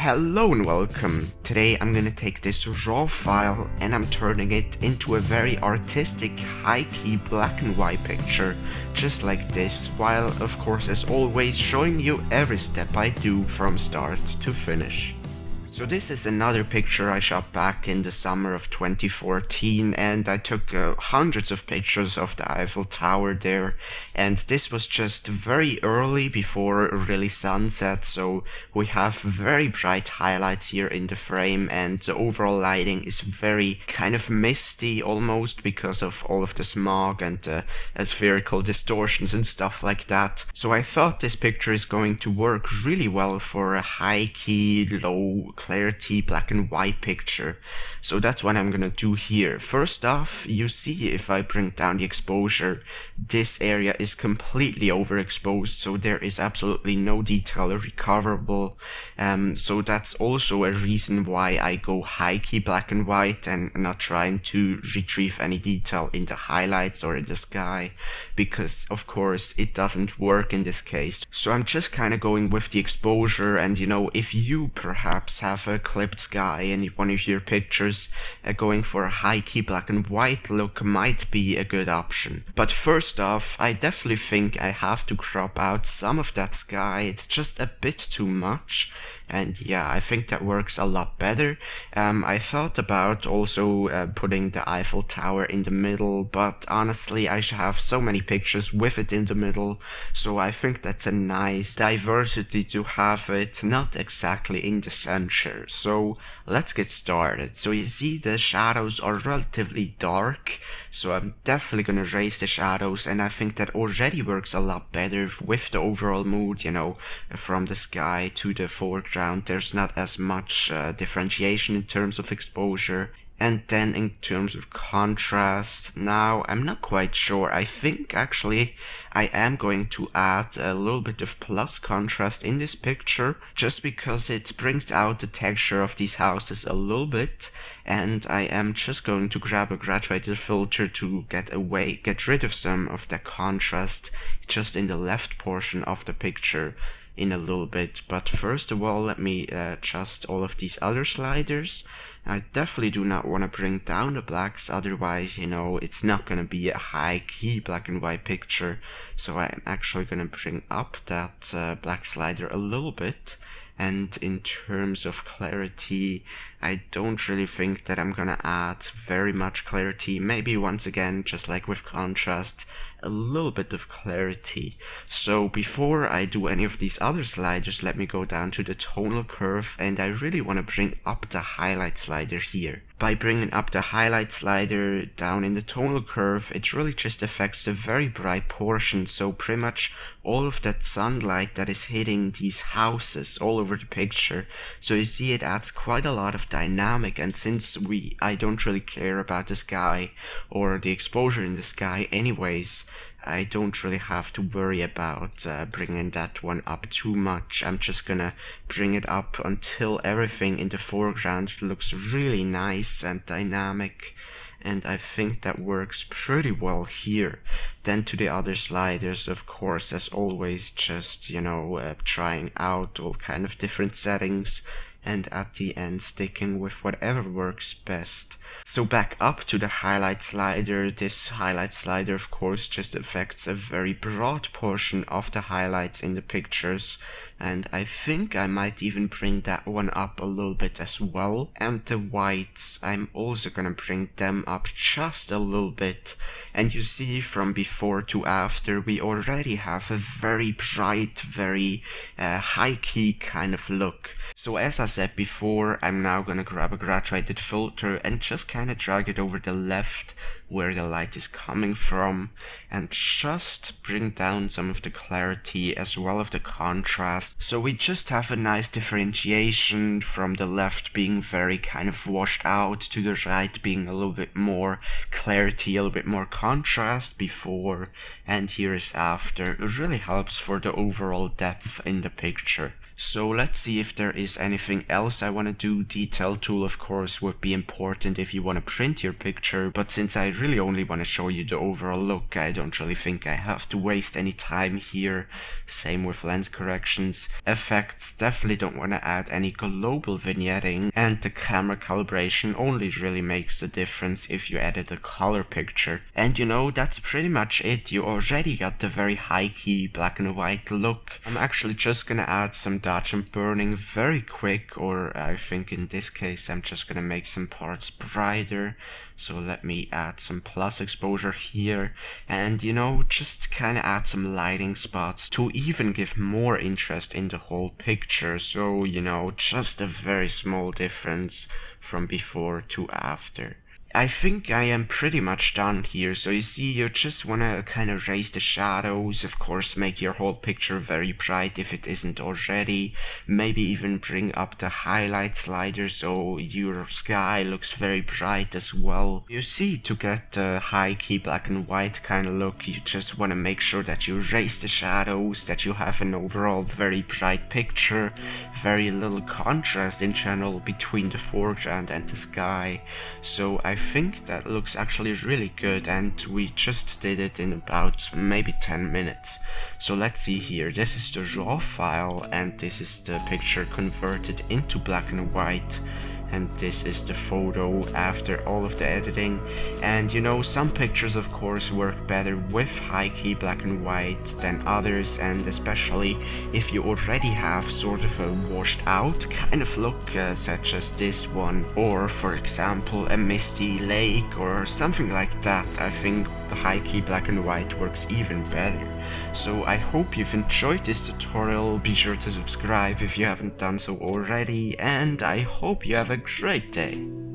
Hello and welcome. Today I'm gonna take this raw file and I'm turning it into a very artistic, high-key black and white picture, just like this, while of course as always showing you every step I do from start to finish. So this is another picture I shot back in the summer of 2014, and I took hundreds of pictures of the Eiffel Tower there, and this was just very early before really sunset, so we have very bright highlights here in the frame, and the overall lighting is very kind of misty almost because of all of the smog and spherical distortions and stuff like that. So I thought this picture is going to work really well for a high-key, low clarity black and white picture. So that's what I'm gonna do here. First off, you see if I bring down the exposure, this area is completely overexposed, so there is absolutely no detail recoverable. So that's also a reason why I go high key black and white and not trying to retrieve any detail in the highlights or in the sky, because of course it doesn't work in this case. So I'm just kind of going with the exposure, and you know, if you perhaps have a clipped sky in one of your pictures, going for a high key black and white look might be a good option. But first off, I definitely think I have to crop out some of that sky. It's just a bit too much. And yeah, I think that works a lot better. I thought about also putting the Eiffel Tower in the middle, but honestly I should have so many pictures with it in the middle, so I think that's a nice diversity to have it not exactly in the center. So let's get started. So you see the shadows are relatively dark, so I'm definitely gonna raise the shadows, and I think that already works a lot better with the overall mood, you know, from the sky to the foreground. There's not as much differentiation in terms of exposure. And then in terms of contrast, now I'm not quite sure. I think actually I am going to add a little bit of plus contrast in this picture, just because it brings out the texture of these houses a little bit. And I am just going to grab a graduated filter to get rid of some of the contrast just in the left portion of the picture in a little bit. But first of all, let me adjust all of these other sliders. I definitely do not want to bring down the blacks, otherwise, you know, it's not going to be a high key black and white picture. So I'm actually going to bring up that black slider a little bit. And in terms of clarity, I don't really think that I'm gonna add very much clarity. Maybe once again, just like with contrast, a little bit of clarity. So before I do any of these other sliders, let me go down to the tonal curve, and I really want to bring up the highlight slider here. By bringing up the highlight slider down in the tonal curve, it really just affects the very bright portion, so pretty much all of that sunlight that is hitting these houses all over the picture. So you see it adds quite a lot of dynamic, and since I don't really care about the sky or the exposure in the sky anyways, I don't really have to worry about bringing that one up too much. I'm just gonna bring it up until everything in the foreground looks really nice and dynamic, and I think that works pretty well here. Then to the other sliders, of course, as always, just, you know, trying out all kind of different settings, and at the end sticking with whatever works best. So back up to the highlight slider. This highlight slider of course just affects a very broad portion of the highlights in the pictures, and I think I might even bring that one up a little bit as well. And the whites, I'm also gonna bring them up just a little bit, and you see from before to after we already have a very bright, very high key kind of look. So as I said before, I'm now gonna grab a graduated filter and just kind of drag it over the left where the light is coming from, and just bring down some of the clarity as well as the contrast. So we just have a nice differentiation from the left being very kind of washed out to the right being a little bit more clarity, a little bit more contrast before, and here is after. It really helps for the overall depth in the picture. So let's see if there is anything else I want to do. Detail tool, of course, would be important if you want to print your picture, but since I really only want to show you the overall look, I don't really think I have to waste any time here. Same with lens corrections. Effects, definitely don't want to add any global vignetting, and the camera calibration only really makes the difference if you edit a color picture. And you know, that's pretty much it. You already got the very high key black and white look. I'm actually just gonna add some dodge and burning very quick, or I think in this case I'm just gonna make some parts brighter. So let me add some plus exposure here, and you know, just kinda add some lighting spots to even give more interest in the whole picture. So you know, just a very small difference from before to after. I think I am pretty much done here. So you see, you just want to kind of raise the shadows, of course make your whole picture very bright if it isn't already, maybe even bring up the highlight slider so your sky looks very bright as well. You see, to get the high key black and white kind of look, you just want to make sure that you raise the shadows, that you have an overall very bright picture, very little contrast in general between the foreground and the sky. So I think that looks actually really good, and we just did it in about maybe 10 minutes. So let's see here, this is the raw file and this is the picture converted into black and white. And this is the photo after all of the editing. And you know, some pictures of course work better with high key black and white than others, and especially if you already have sort of a washed out kind of look, such as this one, or for example a misty lake or something like that. I think the high key black and white works even better. So I hope you've enjoyed this tutorial. Be sure to subscribe if you haven't done so already, and I hope you have a great day.